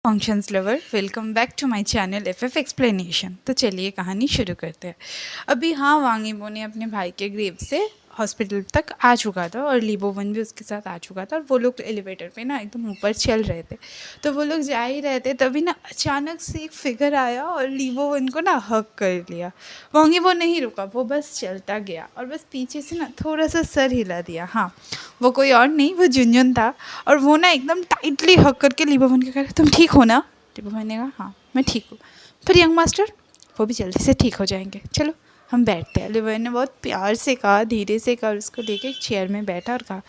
Functions lover, welcome back to my channel FF explanation. तो चलिए कहानी शुरू करते हैं। अभी हाँ, वांगीबो ने अपने भाई के ग्रेव से हॉस्पिटल तक आ चुका था और लीबोवन भी उसके साथ आ चुका था और वो लोग एलिवेटर पे ना एकदम ऊपर चल रहे थे। तो वो लोग जा ही रहे थे, तभी ना अचानक से एक फिगर आया और लीबोवन को ना हग कर लिया। वांगीबो नहीं रुका, वो बस चलता गया और बस पीछे से ना थोड़ा सा सर हिला दिया। हाँ, वो कोई और नहीं, वो जुनजुन था। और वो ना एकदम टाइटली हग करके लीबोवन के कह रहा, तुम ठीक हो ना? लीबोवन ने कहा हाँ मैं ठीक हूँ। फिर यंग मास्टर, वो भी जल्दी से ठीक हो जाएंगे, चलो हम बैठते हैं। लीबोवन ने बहुत प्यार से कहा, धीरे से कहा, उसको लेके एक चेयर में बैठा और कहा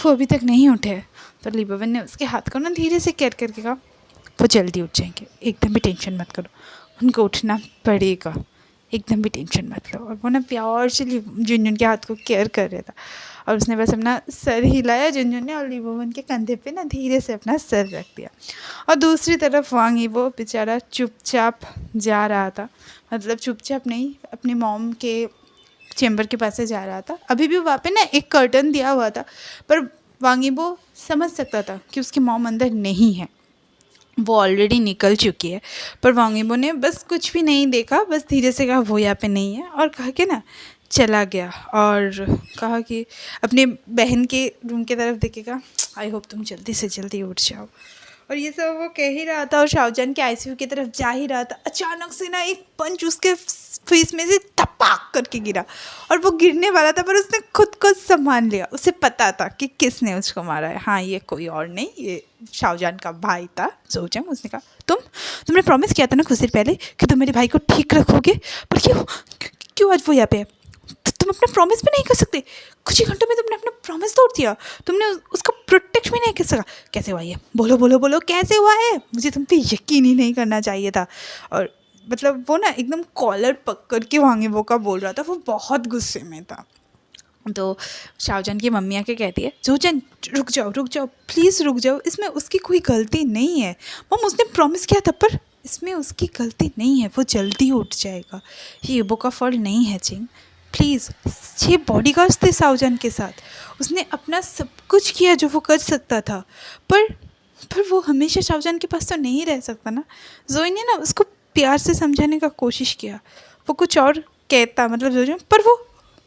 वो अभी तक नहीं उठे हैं। तो लीबोवन ने उसके हाथ को ना धीरे से केयर करके कहा वो जल्दी उठ जाएंगे, एकदम भी टेंशन मत करो, उनको उठना पड़ेगा, एकदम भी टेंशन मत लो। और वो ना प्यार से जुनजुन के हाथ को केयर कर रहा था और उसने बस अपना सर हिलाया जुनजुन ने, और लीबोवन के कंधे पे ना धीरे से अपना सर रख दिया। और दूसरी तरफ वांगीबो बेचारा चुपचाप जा रहा था, मतलब चुपचाप नहीं, अपनी मॉम के चेम्बर के पास से जा रहा था। अभी भी वहाँ पे ना एक कर्टन दिया हुआ था, पर वांगीबो समझ सकता था कि उसकी मॉम अंदर नहीं है, वो ऑलरेडी निकल चुकी है। पर वांगीबो ने बस कुछ भी नहीं देखा, बस धीरे से कहा वो यहाँ पे नहीं है और कहा कि ना चला गया और कहा कि अपने बहन के रूम की तरफ देखेगा, आई होप तुम जल्दी से जल्दी उठ जाओ। और ये सब वो कह ही रहा था और शाहजहान के आईसीयू की तरफ जा ही रहा था। अचानक से ना एक पंच उसके फेस में से टपाक करके गिरा और वो गिरने वाला था, पर उसने खुद को संभाल लिया। उसे पता था कि किसने उसको मारा है। हाँ, ये कोई और नहीं, ये शाहजहान का भाई था जोजंग। उसने कहा तुमने प्रॉमिस किया था ना कुछ देर पहले कि तुम मेरे भाई को ठीक रखोगे, पर क्यों क्यों आज वो यहाँ पे है? तुम अपना प्रॉमिस भी नहीं कर सकते? कुछ ही घंटों में तुमने अपना प्रॉमिस तोड़ दिया, तुमने उसका प्रोटेक्ट भी नहीं कर सका। कैसे हुआ ये? बोलो बोलो बोलो, कैसे हुआ है? मुझे तुम पे यकीन ही नहीं करना चाहिए था। और मतलब वो ना एकदम कॉलर पकड़ के वांगीबो का बोल रहा था, वो बहुत गुस्से में था। तो शाहजहान की मम्मी आके कहती है, जोजन रुक जाओ प्लीज़ रुक जाओ, इसमें उसकी कोई गलती नहीं है। मम, उसने प्रॉमिस किया था, पर इसमें उसकी गलती नहीं है, वो जल्दी उठ जाएगा, ये इबो का फॉल्ट नहीं है चिंग, प्लीज़। 6 बॉडीगार्ड्स थे शाहजहान के साथ, उसने अपना सब कुछ किया जो वो कर सकता था, पर वो हमेशा शाहजहान के पास तो नहीं रह सकता ना। जोई ने ना उसको प्यार से समझाने का कोशिश किया, वो कुछ और कहता, मतलब जोजन, पर वो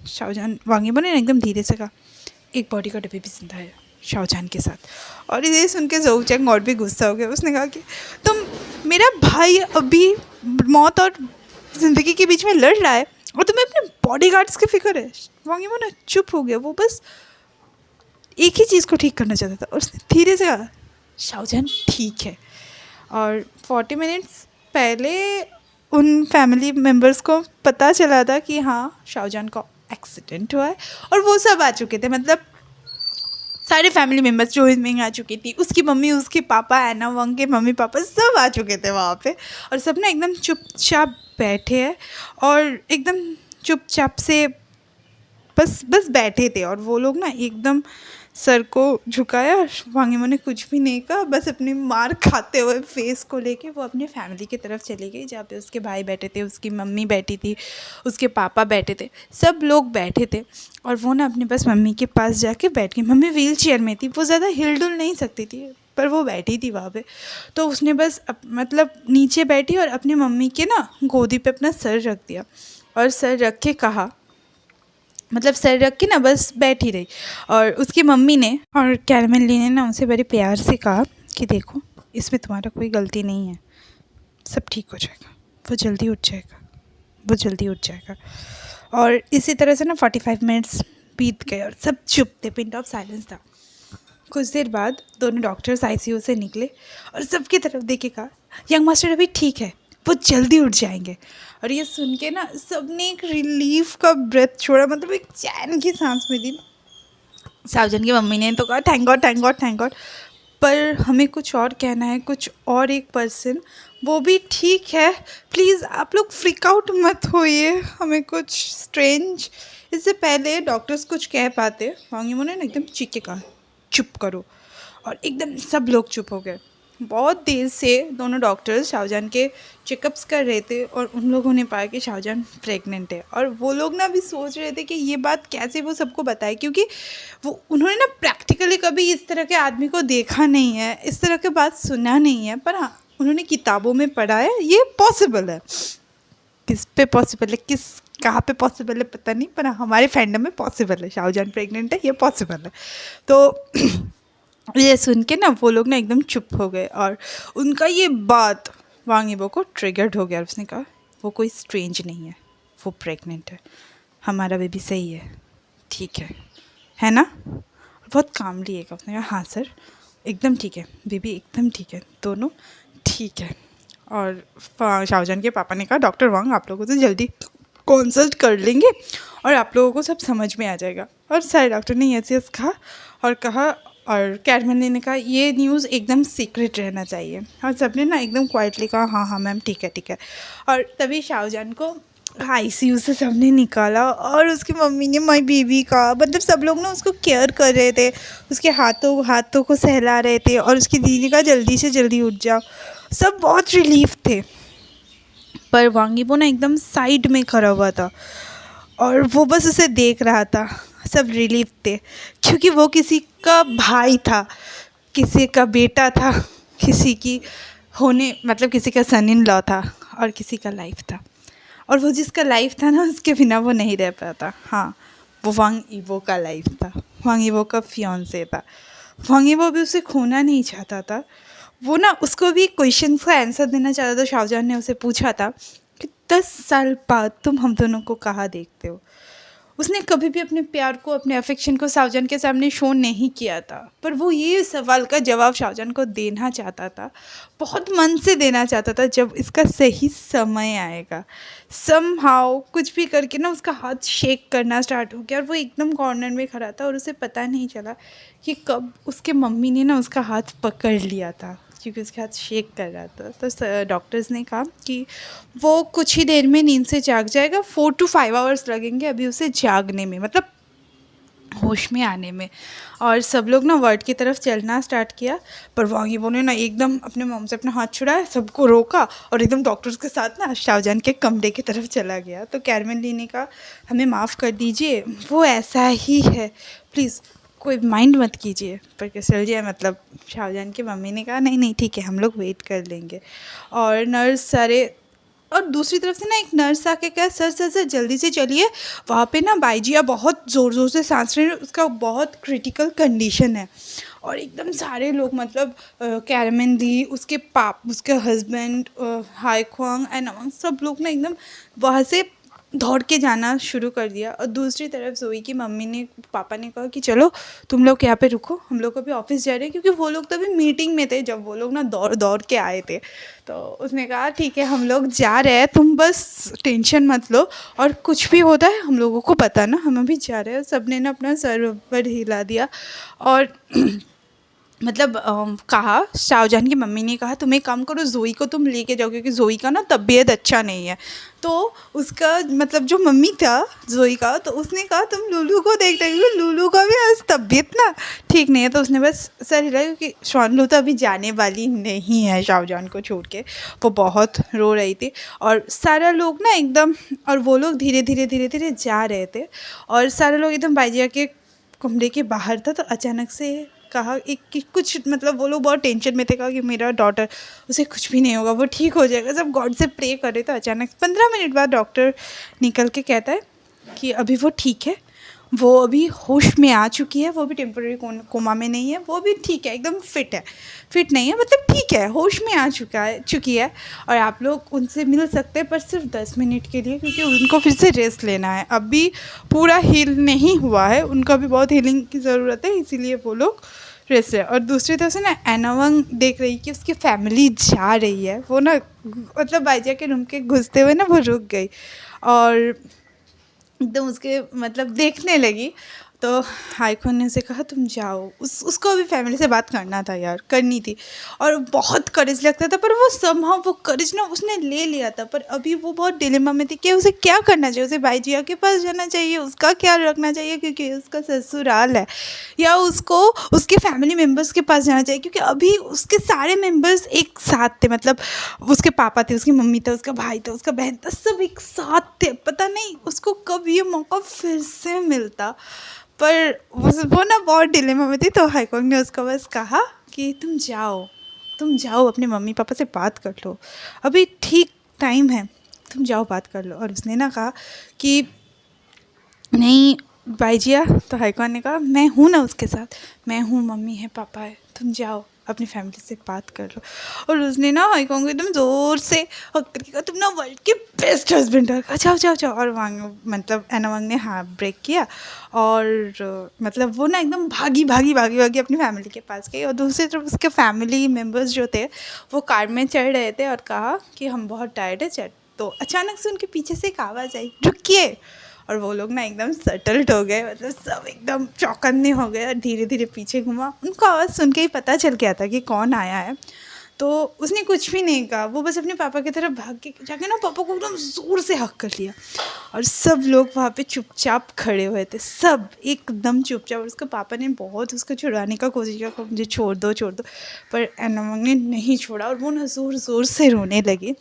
शाहजहान वांगीबो ने एकदम धीरे से कहा एक बॉडी का डब्बी भी जिंदा है शाहजहान के साथ। और ये सुन के जोजंग और भी गुस्सा हो गया। उसने कहा कि तुम, मेरा भाई अभी मौत और ज़िंदगी के बीच में लड़ रहा है और तुम्हें अपने बॉडीगार्ड्स की फिक्र है। वांगीबो ना चुप हो गया, वो बस एक ही चीज़ को ठीक करना चाहता था और उसने धीरे से कहा शाहजहान ठीक है। और 40 मिनट्स पहले उन फैमिली मेम्बर्स को पता चला था कि हाँ शाहजहान का एक्सीडेंट हुआ है और वो सब आ चुके थे, मतलब सारे फैमिली मेम्बर्स। जो मिंग आ चुकी थी, उसकी मम्मी, उसके पापा, एना वंग के मम्मी पापा सब आ चुके थे वहाँ पे। और सब ना एकदम चुपचाप बैठे हैं और एकदम चुपचाप से बस बैठे थे। और वो लोग ना एकदम सर को झुकाया, वांगीबो ने कुछ भी नहीं कहा, बस अपनी मार खाते हुए फेस को लेके वो अपनी फैमिली की तरफ चली गई, जहाँ पे उसके भाई बैठे थे, उसकी मम्मी बैठी थी, उसके पापा बैठे थे, सब लोग बैठे थे। और वो ना अपने बस मम्मी के पास जाके बैठ गई। मम्मी व्हील चेयर में थी, वो ज़्यादा हिल डुल नहीं सकती थी, पर वो बैठी थी वहाँ पे। तो उसने बस मतलब नीचे बैठी और अपनी मम्मी के ना गोदी पे अपना सर रख दिया और सर रख के कहा, मतलब सर रख के ना बस बैठी रही। और उसकी मम्मी ने और कैरमेल ली ने ना उसे बड़े प्यार से कहा कि देखो इसमें तुम्हारा कोई गलती नहीं है, सब ठीक हो जाएगा, वो जल्दी उठ जाएगा, वो जल्दी उठ जाएगा। और इसी तरह से ना 45 मिनट्स बीत गए और सब चुप थे, पिन ऑफ साइलेंस था। कुछ देर बाद दोनों डॉक्टर्स आईसीयू से निकले और सबकी तरफ देखे कहा यंग मास्टर अभी ठीक है, वो जल्दी उठ जाएंगे। और ये सुन के ना सबने एक रिलीफ का ब्रेथ छोड़ा, मतलब एक चैन की सांस में दी। सावजन की मम्मी ने तो कहा thank God thank God thank God, पर हमें कुछ और कहना है, कुछ और एक पर्सन, वो भी ठीक है, प्लीज़ आप लोग फ्रीक आउट मत होइए, हमें कुछ स्ट्रेंज। इससे पहले डॉक्टर्स कुछ कह पाते, वांगीबो ने एकदम चीख के कहा चुप करो। और एकदम सब लोग चुप हो गए। बहुत देर से दोनों डॉक्टर्स शाहजहान के चेकअप्स कर रहे थे और उन लोगों ने पाया कि शाहजहान प्रेग्नेंट है। और वो लोग ना भी सोच रहे थे कि ये बात कैसे वो सबको बताए, क्योंकि वो उन्होंने ना प्रैक्टिकली कभी इस तरह के आदमी को देखा नहीं है, इस तरह की बात सुना नहीं है। पर हाँ, उन्होंने किताबों में पढ़ा है, ये पॉसिबल है। किस पे पॉसिबल है, किस कहाँ पे पॉसिबल है पता नहीं, पर हमारे फैंडम में पॉसिबल है। शाहजहान प्रेग्नेंट है, ये पॉसिबल है। तो ये सुन के ना वो लोग ना एकदम चुप हो गए, और उनका ये बात वांग यीबो को ट्रिगर्ड हो गया। और उसने कहा वो कोई स्ट्रेंज नहीं है, वो प्रेग्नेंट है, हमारा बेबी सही ठीक है ना। बहुत कामली है। उसने कहा हाँ सर, एकदम ठीक है, बेबी एकदम ठीक है, दोनों ठीक है। और शाहजहान के पापा ने कहा डॉक्टर वांग आप लोगों से जल्दी कंसल्ट कर लेंगे और आप लोगों को सब समझ में आ जाएगा। और सारे डॉक्टर ने यस यस कहा और कहा, और कैरमेन ने कहा ये न्यूज़ एकदम सीक्रेट रहना चाहिए। और सबने ना एकदम क्वाइटली कहा हाँ हाँ मैम ठीक है। और तभी शाहजहान को आईसीयू से सबने निकाला, और उसकी मम्मी ने माय बेबी का, मतलब सब लोग ना उसको केयर कर रहे थे, उसके हाथों को सहला रहे थे, और उसकी दीदी ने कहा जल्दी से जल्दी उठ जाओ। सब बहुत रिलीफ थे, पर वांग यीबो ना एकदम साइड में खड़ा हुआ था, और वो बस उसे देख रहा था। सब रिलीफ थे, क्योंकि वो किसी का भाई था, किसी का बेटा था, किसी की मतलब किसी का सन इन लॉ था, और किसी का लाइफ था। और वो जिसका लाइफ था ना, उसके बिना वो नहीं रह पाता। हाँ, वो वांग यीबो का लाइफ था, वांग यीबो का फियांसे था। वांग यीबो भी उसे खोना नहीं चाहता था। वो ना उसको भी क्वेश्चन का आंसर देना चाहता था। शाहजहान ने उसे पूछा था कि 10 साल बाद तुम हम दोनों को कहाँ देखते हो। उसने कभी भी अपने प्यार को, अपने अफेक्शन को शाहजहान के सामने शो नहीं किया था, पर वो ये सवाल का जवाब शाहजहान को देना चाहता था, बहुत मन से देना चाहता था। जब इसका सही समय आएगा, समहाउ कुछ भी करके ना उसका हाथ शेक करना स्टार्ट हो गया, और वो एकदम कॉर्नर में खड़ा था, और उसे पता नहीं चला कि कब उसके मम्मी ने ना उसका हाथ पकड़ लिया था, क्योंकि उसके हाथ शेक कर रहा था। तो डॉक्टर्स ने कहा कि वो कुछ ही देर में नींद से जाग जाएगा, 4 to 5 आवर्स लगेंगे अभी उसे जागने में, मतलब होश में आने में। और सब लोग ना वार्ड की तरफ चलना स्टार्ट किया, पर वांग यीबो ने ना एकदम अपने मॉम से अपना हाथ छुड़ाया, सबको रोका, और एकदम डॉक्टर्स के साथ ना शाहजहान के कमरे की तरफ चला गया। तो कैरमेन ली ने कहा हमें माफ़ कर दीजिए, वो ऐसा ही है, प्लीज़ कोई माइंड मत कीजिए। पर चल जाए, मतलब शाहजहान की मम्मी ने कहा नहीं नहीं ठीक है, हम लोग वेट कर लेंगे। और नर्स सारे, और दूसरी तरफ से ना एक नर्स आके कहा सर जल्दी से चलिए, वहाँ पे ना बाईजिया बहुत ज़ोर से सांस रहे हैं, उसका बहुत क्रिटिकल कंडीशन है। और एकदम सारे लोग, मतलब कैरमेन ली, उसके हस्बैंड, हाई ख्वांग एंड अमंग, सब लोग ना एकदम वहाँ से दौड़ के जाना शुरू कर दिया। और दूसरी तरफ जोई की मम्मी ने, पापा ने कहा कि चलो तुम लोग यहाँ पे रुको, हम लोग अभी ऑफिस जा रहे हैं, क्योंकि वो लोग तो अभी मीटिंग में थे जब वो लोग ना दौड़ दौड़ के आए थे। तो उसने कहा ठीक है हम लोग जा रहे हैं, तुम बस टेंशन मत लो, और कुछ भी होता है हम लोगों को पता ना, हम अभी जा रहे हैं। सब ने ना अपना सर पर हिला दिया, और मतलब कहा, शाहजहान की मम्मी ने कहा तुम एक काम करो, जोई को तुम लेके जाओ, क्योंकि जोई का ना तबीयत अच्छा नहीं है। तो उसका मतलब जो मम्मी था जोई का, तो उसने कहा तुम लूलू को देख रही हो, लूलू का भी आज तबीयत ना ठीक नहीं है। तो उसने बस सर हिलाया, क्योंकि शानलू तो अभी जाने वाली नहीं है शाहजहान को छोड़ के, वो बहुत रो रही थी। और सारा लोग ना एकदम, और वो लोग धीरे धीरे जा रहे थे, और सारे लोग एकदम बाईजिया के कमरे के बाहर था। तो अचानक से कहा एक कि कुछ, मतलब वो लोग बहुत टेंशन में थे, कहा कि मेरा डॉटर, उसे कुछ भी नहीं होगा, वो ठीक हो जाएगा, सब गॉड से प्रे कर रहे। तो अचानक 15 मिनट बाद डॉक्टर निकल के कहता है कि अभी वो ठीक है, वो अभी होश में आ चुकी है, वो भी टेम्पररी कोमा में नहीं है, वो भी ठीक है, एकदम फिट नहीं है, मतलब ठीक है, होश में आ चुकी है, और आप लोग उनसे मिल सकते हैं, पर सिर्फ 10 मिनट के लिए, क्योंकि उनको फिर से रेस्ट लेना है, अभी पूरा हील नहीं हुआ है, उनका भी बहुत हीलिंग की ज़रूरत है, इसीलिए वो लोग रेस्ट है। और दूसरी तरफ से ना एनावंग देख रही कि उसकी फैमिली जा रही है, वो ना मतलब बाईजिया के रूम के घुसते हुए ना वो रुक गई, और एकदम उसके मतलब देखने लगी। तो हाईकोन ने उसे कहा तुम जाओ, उसको अभी फैमिली से बात करना था यार, करनी थी, और बहुत करेज लगता था, पर वो समहाउ वो करेज ना उसने ले लिया था। पर अभी वो बहुत डिलेमा में थी कि उसे क्या करना चाहिए, उसे बाईजिया के पास जाना चाहिए, उसका ख्याल रखना चाहिए क्योंकि उसका ससुराल है, या उसको उसके फैमिली मेम्बर्स के पास जाना चाहिए, क्योंकि अभी उसके सारे मेम्बर्स एक साथ थे, मतलब उसके पापा थे, उसकी मम्मी था, उसका भाई था, उसका बहन था, सब एक साथ थे। पता नहीं उसको कब ये मौका फिर से मिलता, पर वो ना बहुत डिलेमा में थी। तो हाईकोंग ने उसको बस कहा कि तुम जाओ, तुम जाओ अपने मम्मी पापा से बात कर लो, अभी ठीक टाइम है, तुम जाओ बात कर लो। और उसने ना कहा कि नहीं बाईजिया, तो हाईकॉन ने कहा मैं हूँ ना उसके साथ, मैं हूँ, मम्मी है पापा है, तुम जाओ अपनी फैमिली से बात कर लो। और उसने ना हाईकॉन को एकदम ज़ोर से हक करके कहा तुम ना वर्ल्ड के बेस्ट हस्बैंड हो, जाओ जाओ जाओ। और वांग मतलब एना वांग ने हाँ ब्रेक किया और मतलब वो ना एकदम भागी भागी भागी भागी अपनी फैमिली के पास गई। और दूसरी तरफ उसके फैमिली मेम्बर्स जो थे वो कार में चढ़ रहे थे और कहा कि हम बहुत टायर्ड है चढ़। तो अचानक से उनके पीछे से एक आवाज़ आई रुकिए, और वो लोग ना एकदम सेटल्ड हो गए, मतलब सब एकदम चौकन्ने हो गए और धीरे धीरे पीछे घुमा। उनको आवाज़ सुन के ही पता चल गया था कि कौन आया है। तो उसने कुछ भी नहीं कहा, वो बस अपने पापा की तरफ भाग के जाके ना पापा को एकदम ज़ोर से हक कर लिया। और सब लोग वहाँ पे चुपचाप खड़े हुए थे, सब एकदम चुपचाप। और उसके पापा ने बहुत उसको छुड़ाने का कोशिश किया, मुझे छोड़ दो छोड़ दो, पर एनामंग ने नहीं छोड़ा। और वो ना ज़ोर ज़ोर से रोने लगी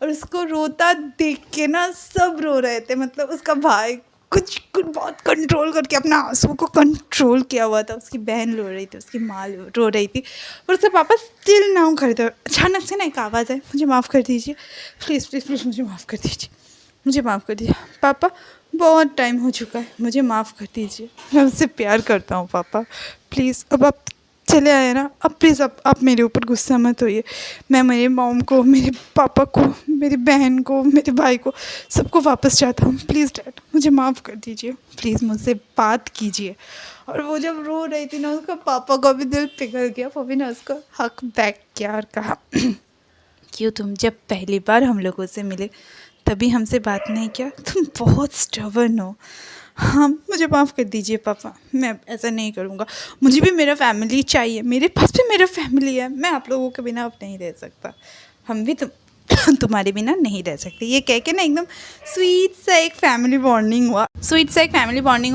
और उसको रोता देख के ना सब रो रहे थे। मतलब उसका भाई कुछ बहुत कंट्रोल करके अपना आंसू को कंट्रोल किया हुआ था, उसकी बहन रो रही थी, उसकी माँ रो रही थी, और उसके पापा स्टिल ना खड़े थे। अचानक से ना एक आवाज़ आई, मुझे माफ़ कर दीजिए, प्लीज़ प्लीज़ प्लीज़ मुझे माफ़ कर दीजिए, मुझे माफ़ कर दीजिए पापा, बहुत टाइम हो चुका है, मुझे माफ़ कर दीजिए, मैं उससे प्यार करता हूँ पापा, प्लीज़ अब आप चले आए ना, अब प्लीज़ आप मेरे ऊपर गुस्सा मत होइए। मैं मेरे मॉम को, मेरे पापा को, मेरी बहन को, मेरे भाई को, सबको वापस चाहता हूँ, प्लीज़ डैड मुझे माफ़ कर दीजिए, प्लीज़ मुझसे बात कीजिए। और वो जब रो रही थी ना, उसका पापा का भी दिल पिघल गया। वो भी ना उसको हक बैक किया और कहा क्यों तुम जब पहली बार हम लोगों से मिले तभी हमसे बात नहीं किया, तुम बहुत स्टबर्न हो। हाँ मुझे माफ़ कर दीजिए पापा, मैं ऐसा नहीं करूँगा, मुझे भी मेरा फैमिली चाहिए, मेरे पास भी मेरा फैमिली है, मैं आप लोगों के बिना अब नहीं रह सकता, हम भी तुम्हारे बिना नहीं रह सकते। ये कह के ना एकदम स्वीट सा एक फैमिली बॉन्डिंग हुआ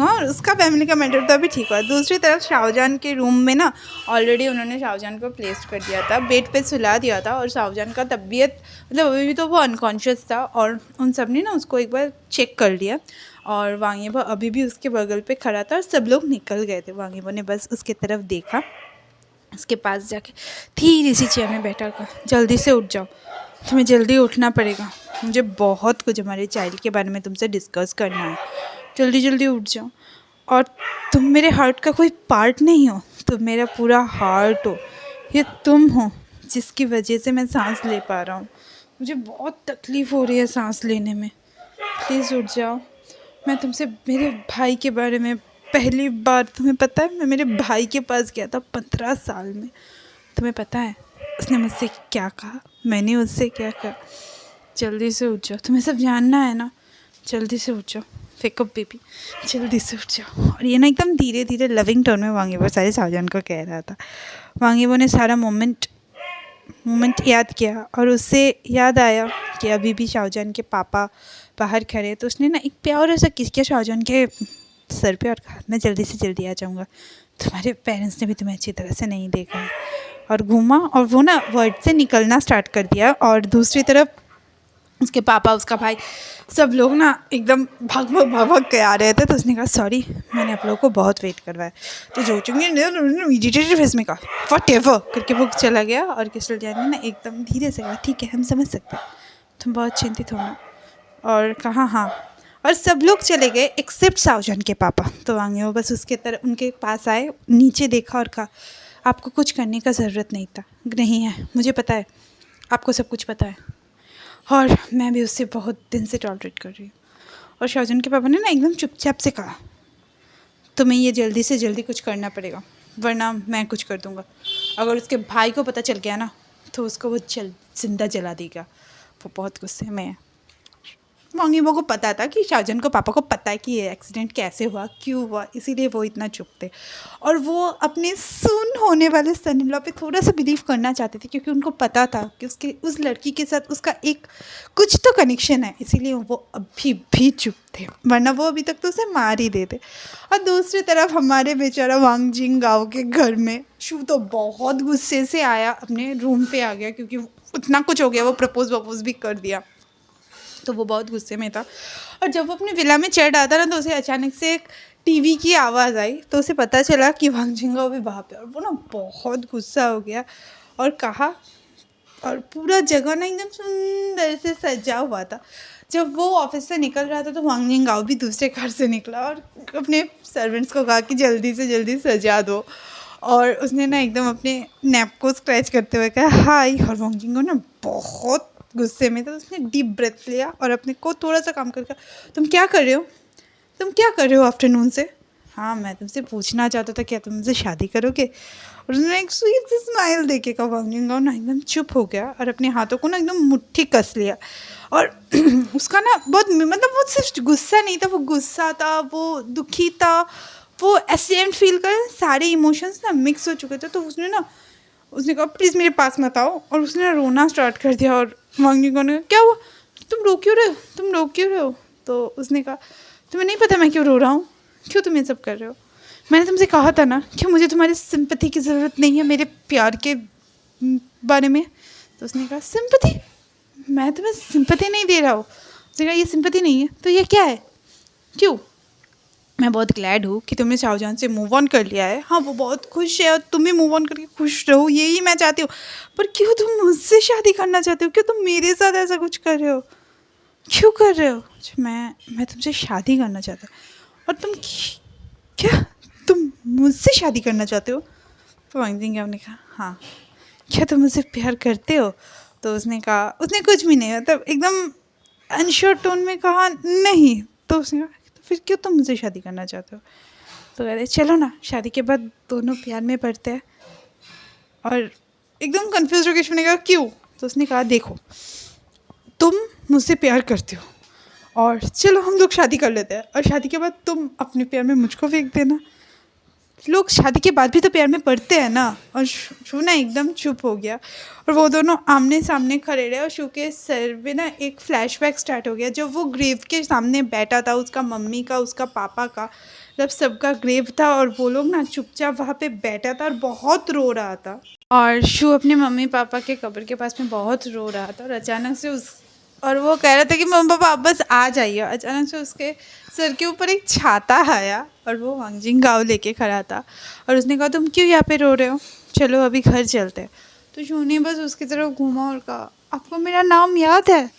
और उसका फैमिली का मैटर तो अभी ठीक हुआ। दूसरी तरफ शाहजहान के रूम में ना ऑलरेडी उन्होंने शाहजहान को प्लेस कर दिया था, बेड पे सुला दिया था, और शाहजहान का तबीयत मतलब अभी भी तो वो अनकॉन्शियस था, और उन सब ने ना उसको एक बार चेक कर लिया। और वांगेबो अभी भी उसके बगल पे खड़ा था और सब लोग निकल गए थे। वांगेबो ने बस उसकी तरफ देखा, उसके पास जाके धीरे सी चेयर में बैठा कर, जल्दी से उठ जाओ, तुम्हें जल्दी उठना पड़ेगा, मुझे बहुत कुछ हमारे चाइल्ड के बारे में तुमसे डिस्कस करना है, जल्दी जल्दी उठ जाओ। और तुम मेरे हार्ट का कोई पार्ट नहीं हो, तुम मेरा पूरा हार्ट हो, ये तुम हो जिसकी वजह से मैं सांस ले पा रहा हूँ, मुझे बहुत तकलीफ़ हो रही है सांस लेने में, प्लीज़ उठ जाओ। मैं तुमसे मेरे भाई के बारे में पहली बार, तुम्हें पता है मैं मेरे भाई के पास गया था 15 साल में, तुम्हें पता है उसने मुझसे क्या कहा, मैंने उससे क्या कहा, जल्दी से उठ जाओ, तुम्हें सब जानना है ना, जल्दी से उठ जाओ, फेकअप बेबी, जल्दी से उठ जाओ। और ये ना एकदम धीरे धीरे लविंग टोन में वांगेबो सारे शाहजहान को कह रहा था। वांगेबो ने सारा मोमेंट याद किया और उससे याद आया कि अभी भी शाहजहान के पापा बाहर खड़े, तो उसने ना एक प्यारा सा किस किया शाहजहान के सर पे और कहा मैं जल्दी से जल्दी आ जाऊँगा, तुम्हारे पेरेंट्स ने भी तुम्हें अच्छी तरह से नहीं देखा है। और घूमा और वो ना वर्ड से निकलना स्टार्ट कर दिया, और दूसरी तरफ उसके पापा, उसका भाई, सब लोग ना एकदम भाग भाग भाग भाग के आ रहे थे। तो उसने कहा सॉरी मैंने आप लोगों को बहुत वेट करवाया, तो जो चुंगी इमीडिएटली फेस में कहा व्हाट एवर करके वो चला गया। और किशोर जान ने ना एकदम धीरे से कहा ठीक है हम समझ सकते हैं, तुम बहुत चिंतित हो ना, और कहा हाँ। और सब लोग चले गए एक्सेप्ट शाहजहान के पापा। तो आगे वो बस उसके तरफ उनके पास आए, नीचे देखा और कहा आपको कुछ करने का ज़रूरत नहीं था, नहीं है मुझे पता है, आपको सब कुछ पता है, और मैं भी उससे बहुत दिन से टॉलरेट कर रही हूँ। और शाहजहान के पापा ने ना एकदम चुपचाप से कहा तुम्हें ये जल्दी से जल्दी कुछ करना पड़ेगा वरना मैं कुछ कर दूँगा, अगर उसके भाई को पता चल गया ना तो उसको वो जिंदा जला देगा, वो बहुत गुस्से में है। वांगीबो को पता था कि शाहजहान को पापा को पता है कि ये एक्सीडेंट कैसे हुआ, क्यों हुआ, इसीलिए वो इतना चुप थे, और वो अपने सुन होने वाले सन इन लॉ पे थोड़ा सा बिलीव करना चाहते थे, क्योंकि उनको पता था कि उसके उस लड़की के साथ उसका एक कुछ तो कनेक्शन है, इसीलिए वो अभी भी चुप थे, वरना वो अभी तक तो उसे मार ही देते। और दूसरी तरफ हमारे बेचारा वांग जिंगाओ के घर में शू तो बहुत गुस्से से आया, अपने रूम पे आ गया, क्योंकि उतना कुछ हो गया, वो प्रपोज भी कर दिया, तो वो बहुत गुस्से में था। और जब वो अपने विला में चढ़ रहा था ना, तो उसे अचानक से एक टीवी की आवाज़ आई, तो उसे पता चला कि वांग जिंगाओ भी वहाँ पे, और वो ना बहुत गुस्सा हो गया और कहा, और पूरा जगह ना एकदम सुंदर से सजा हुआ था। जब वो ऑफिस से निकल रहा था तो वांग जिंगाओ भी दूसरे कार से निकला और अपने सर्वेंट्स को कहा कि जल्दी से जल्दी सजा दो। और उसने ना एकदम अपने नैप को स्क्रैच करते हुए कहा हाय, और वांग जिंगाओ ना बहुत गुस्से में था। तो उसने डीप ब्रेथ लिया और अपने को थोड़ा सा काम करके, तुम क्या कर रहे हो, तुम क्या कर रहे हो आफ्टरनून से? हाँ, मैं तुमसे पूछना चाहता था क्या तुम मुझसे शादी करोगे? और उसने एक स्वीट सी स्माइल देके कहा। वांग जिंगाओ ना एकदम चुप हो गया और अपने हाथों को ना एकदम मुट्ठी कस लिया। और उसका ना बहुत, मतलब वो सिर्फ गुस्सा नहीं था, वो गुस्सा था, वो दुखी था, वो एसेंट फील कर सारे इमोशंस ना मिक्स हो चुके थे। तो उसने कहा प्लीज़ मेरे पास मत आओ, और उसने ना रोना स्टार्ट कर दिया। और वांग जिंगाओ ने कहा क्या हुआ, तुम रो क्यों रहे हो, तुम रो क्यों रहे हो? तो उसने कहा तुम्हें नहीं पता मैं क्यों रो रहा हूँ, क्यों तुम ये सब कर रहे हो? मैंने तुमसे कहा था ना कि मुझे तुम्हारी सिंपैथी की ज़रूरत नहीं है मेरे प्यार के बारे में। तो उसने कहा सिंपैथी, मैं तुम्हें सिंपैथी नहीं दे रहा हूँ। उसने कहा ये सिंपैथी नहीं है तो ये क्या है, क्यों? मैं बहुत ग्लैड हूँ कि तुमने शाहजहां से मूव ऑन कर लिया है। हाँ, वो बहुत खुश है और तुम भी मूव ऑन करके खुश रहो, यही मैं चाहती हूँ। पर क्यों तुम मुझसे शादी करना चाहते हो, क्यों तुम मेरे साथ ऐसा कुछ कर रहे हो, क्यों कर रहे हो? मैं तुमसे शादी करना चाहता हूँ। और तुम क्या, तुम मुझसे शादी करना चाहते हो? तो वांग जिंगाओ ने कहा हाँ, क्या तुम मुझसे प्यार करते हो? तो उसने कहा, उसने कुछ भी नहीं, मतलब एकदम अनश्योर टोन में कहा नहीं। तो उसने कहा तो फिर क्यों तुम मुझसे शादी करना चाहते हो? तो कहते चलो ना शादी के बाद दोनों प्यार में पड़ते हैं। और एकदम कंफ्यूज होकर उसने कहा क्यों? तो उसने कहा देखो, तुम मुझसे प्यार करते हो और चलो हम लोग शादी कर लेते हैं, और शादी के बाद तुम अपने प्यार में मुझको फेंक देना। लोग शादी के बाद भी तो प्यार में पड़ते हैं ना। और शू ना एकदम चुप हो गया और वो दोनों आमने सामने खड़े रहे। और शू के सर में ना एक फ्लैशबैक स्टार्ट हो गया जब वो ग्रेव के सामने बैठा था, उसका मम्मी का, उसका पापा का, जब सबका ग्रेव था और वो लोग ना चुपचाप वहाँ पे बैठा था और बहुत रो रहा था। और शू अपने मम्मी पापा के कब्र के पास में बहुत रो रहा था। और अचानक से और वो कह रहा था कि मम्मी पापा आप बस आ जाइए। अचानक से उसके सर के ऊपर एक छाता आया और वो वांग जिंगाओ लेके खड़ा था। और उसने कहा तुम क्यों यहाँ पे रो रहे हो, चलो अभी घर चलते हैं। तो शू ने बस उसकी तरफ घूमा और कहा आपको मेरा नाम याद है?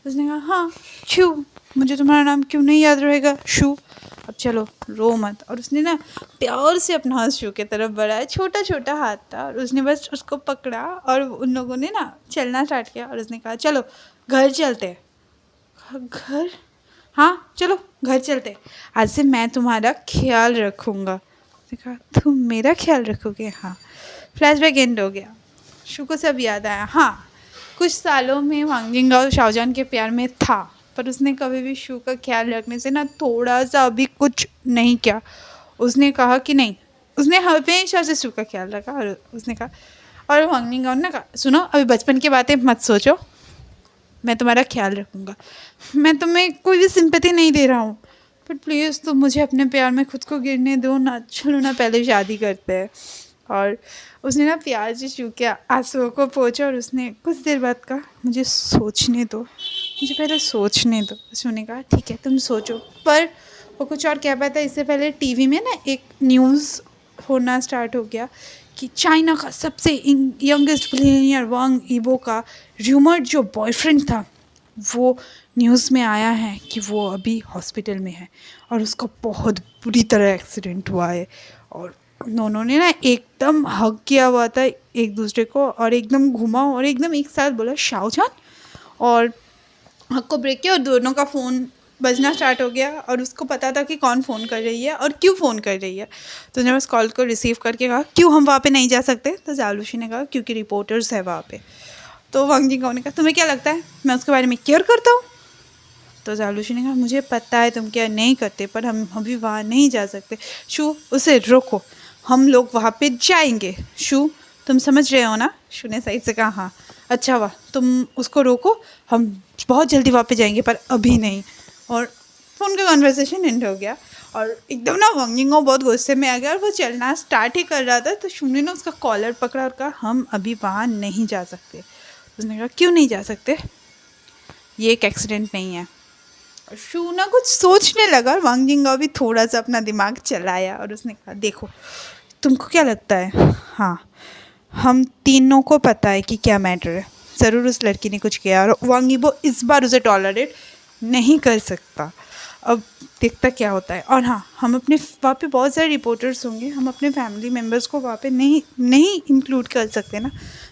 उसने कहा हाँ, क्यों, मुझे तुम्हारा नाम क्यों नहीं याद रहेगा शू, अब चलो रो मत। और उसने ना प्यार से अपना हाथ शू की तरफ बढ़ाया, छोटा छोटा हाथ था, और उसने बस उसको पकड़ा और उन लोगों ने ना चलना स्टार्ट किया। और उसने कहा चलो घर चलते हैं। घर? हाँ चलो घर चलते हैं, आज से मैं तुम्हारा ख्याल रखूँगा। उसने कहा तुम मेरा ख्याल रखोगे? हाँ। फ्लैशबैक एंड हो गया। शू को सब याद आया। हाँ, कुछ सालों में वांग जिंगाओ शाहजहां के प्यार में था, पर उसने कभी भी शू का ख्याल रखने से ना थोड़ा सा भी कुछ नहीं किया। उसने कहा कि नहीं, उसने हमेशा से शू का ख्याल रखा। और उसने कहा, और वांग जिंगाओ ने कहा सुनो अभी बचपन की बातें मत सोचो, मैं तुम्हारा ख्याल रखूँगा, मैं तुम्हें कोई भी सिंपैथी नहीं दे रहा हूँ, पर प्लीज़ तुम मुझे अपने प्यार में खुद को गिरने दो ना, चलो ना पहले शादी करते हैं। और उसने ना प्यार से शू के आंसुओं को पोंछा और उसने कुछ देर बाद कहा मुझे सोचने दो, मुझे पहले सोचने दो। उसने कहा ठीक है तुम सोचो। पर वो कुछ और कह पाया था इससे पहले टीवी में ना एक न्यूज़ होना स्टार्ट हो गया कि चाइना का सबसे यंगेस्ट बिलियनियर वांग ईबो का र्यूमर्ड जो बॉयफ्रेंड था वो न्यूज़ में आया है कि वो अभी हॉस्पिटल में है और उसका बहुत बुरी तरह एक्सीडेंट हुआ है। और उन्होंने ना एकदम हग किया हुआ था एक दूसरे को और एकदम घुमा और एकदम एक साथ बोला शाहजहां, और हक को ब्रेक किया और दोनों का फ़ोन बजना स्टार्ट हो गया। और उसको पता था कि कौन फ़ोन कर रही है और क्यों फ़ोन कर रही है। तो उसने बस कॉल को रिसीव करके कहा क्यों हम वहाँ पे नहीं जा सकते? तो जालूशी ने कहा क्योंकि रिपोर्टर्स है वहाँ पे। तो वांग जिंगाओ ने कहा तुम्हें क्या लगता है मैं उसके बारे में केयर करता हूँ? तो जालूशी ने कहा मुझे पता है तुम केयर नहीं करते, पर हम अभी वहाँ नहीं जा सकते। शू उसे रोको, हम लोग वहाँ पे जाएंगे। शू तुम समझ रहे हो ना? शू ने साइड से कहा हाँ। अच्छा वाह, तुम उसको रोको, हम बहुत जल्दी वहाँ पे जाएंगे पर अभी नहीं। और फ़ोन का कन्वर्सेशन एंड हो गया। और एकदम ना वांग जिंगाओ बहुत गुस्से में आ गया और वो चलना स्टार्ट ही कर रहा था। तो शू ने ना उसका कॉलर पकड़ा और कहा हम अभी वहाँ नहीं जा सकते। उसने कहा क्यों नहीं जा सकते? ये एक एक्सीडेंट नहीं है। और शू ना कुछ सोचने लगा और वांग जिंगाओ भी थोड़ा सा अपना दिमाग चलाया और उसने कहा देखो तुमको क्या लगता है, हाँ हम तीनों को पता है कि क्या मैटर है। ज़रूर उस लड़की ने कुछ किया और वांग यीबो इस बार उसे टॉलरेट नहीं कर सकता। अब देखता क्या होता है। और हाँ, हम अपने वहाँ पे बहुत सारे रिपोर्टर्स होंगे, हम अपने फैमिली मेम्बर्स को वहाँ पे नहीं इंक्लूड कर सकते ना।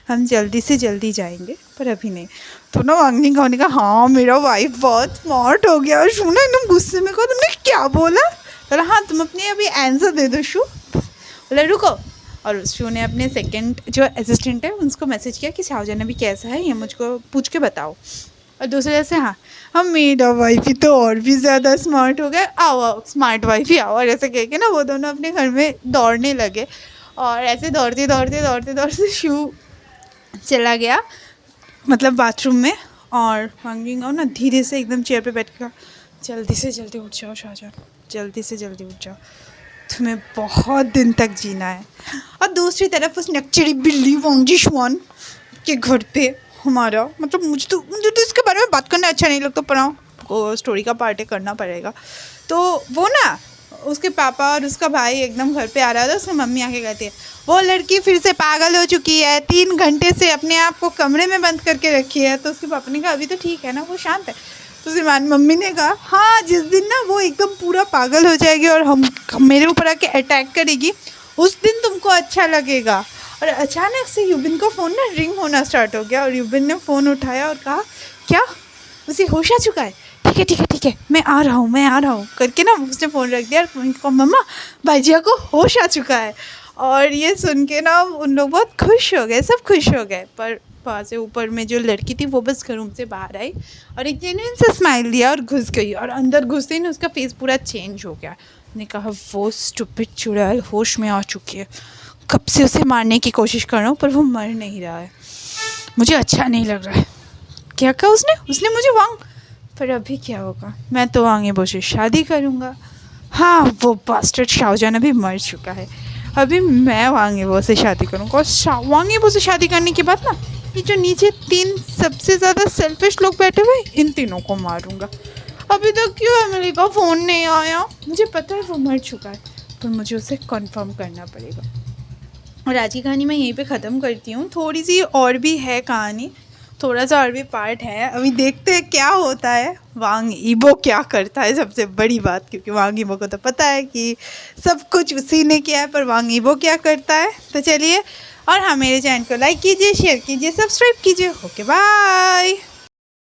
हम जल्दी से जल्दी जाएंगे, पर अभी नहीं। तो ना वांग निंगाओ ने कहा हाँ मेरा वाइफ बहुत स्मार्ट हो गया। और शू ना एकदम गुस्से में कहा तुमने क्या बोला। बोला हाँ तुम अपने अभी आंसर दे दो शू। बोला रुको। और शू ने अपने सेकंड जो असिस्टेंट है उसको मैसेज किया कि शाहजहां अभी कैसा है ये मुझको पूछ के बताओ। और दूसरे से हाँ हम मेरा वाइफ ही तो और भी ज़्यादा स्मार्ट हो गया, आओ आओ स्मार्ट वाइफ ही आओ। और ऐसे कह के ना वो दोनों अपने घर में दौड़ने लगे। और ऐसे दौड़ते दौड़ते दौड़ते दौड़ते शू चला गया मतलब बाथरूम में। और वांग यीबो ना धीरे से एकदम चेयर पे बैठ के कहा जल्दी से जल्दी उठ जाओ शाहजहां, जल्दी से जल्दी उठ जाओ, तुम्हें बहुत दिन तक जीना है। और दूसरी तरफ उस नकचड़ी बिल्ली वांग जिशवान के घर पे हमारा मतलब मुझे तो इसके बारे में बात करना अच्छा नहीं लगता, पर हाँ स्टोरी का पार्ट करना पड़ेगा। तो वो ना उसके पापा और उसका भाई एकदम घर पे आ रहा था। उसकी मम्मी आके कहती है वो लड़की फिर से पागल हो चुकी है, 3 घंटे से अपने आप को कमरे में बंद करके रखी है। तो उसके पापा ने कहा अभी तो ठीक है ना, वो शांत है। तो उसकी मम्मी ने कहा हाँ जिस दिन ना वो एकदम पूरा पागल हो जाएगी और हम मेरे ऊपर आके अटैक करेगी उस दिन तुमको अच्छा लगेगा। और अचानक से युबिन का फ़ोन ना रिंग होना स्टार्ट हो गया। और युबिन ने फ़ोन उठाया और कहा क्या उसे होश आ चुका है, ठीक है ठीक है ठीक है मैं आ रहा हूँ करके ना उसने फ़ोन रख दिया। और मम्मा भाईजिया को होश आ चुका है। और ये सुन के ना उन लोग बहुत खुश हो गए, सब खुश हो गए। पर वहाँ से ऊपर में जो लड़की थी वो बस रूम से बाहर आई और एक जेन्युइन सा स्माइल दिया और घुस गई। और अंदर घुसते ही ना उसका फेस पूरा चेंज हो गया। ने कहा वो स्टूपिड चुड़ैल होश में आ चुकी है, कब से उसे मारने की कोशिश कर रहा हूँ पर वो मर नहीं रहा है, मुझे अच्छा नहीं लग रहा है। क्या कहा उसने मुझे वांग, पर अभी क्या होगा, मैं तो वांग यीबो से शादी करूँगा। हाँ वो बास्टर्ड शाहजहां अभी मर चुका है, अभी मैं वांग यीबो से शादी करूँगा। और वांग यीबो से शादी करने के बाद ना ये जो नीचे 3 सबसे ज़्यादा सेल्फिश लोग बैठे हुए इन तीनों को मारूंगा। अभी तक क्यों एमिली का फ़ोन नहीं आया, मुझे पता है वो मर चुका है पर मुझे उसे कंफर्म करना पड़ेगा। और आज की कहानी मैं यहीं पे ख़त्म करती हूँ। थोड़ी सी और भी है कहानी, थोड़ा सा और भी पार्ट है, अभी देखते हैं क्या होता है, वांग यीबो क्या करता है सबसे बड़ी बात। क्योंकि वांग यीबो को तो पता है कि सब कुछ उसी ने किया है, पर वांग यीबो क्या करता है। तो चलिए, और हाँ मेरे चैनल को लाइक कीजिए, शेयर कीजिए, सब्सक्राइब कीजिए। Okay bye.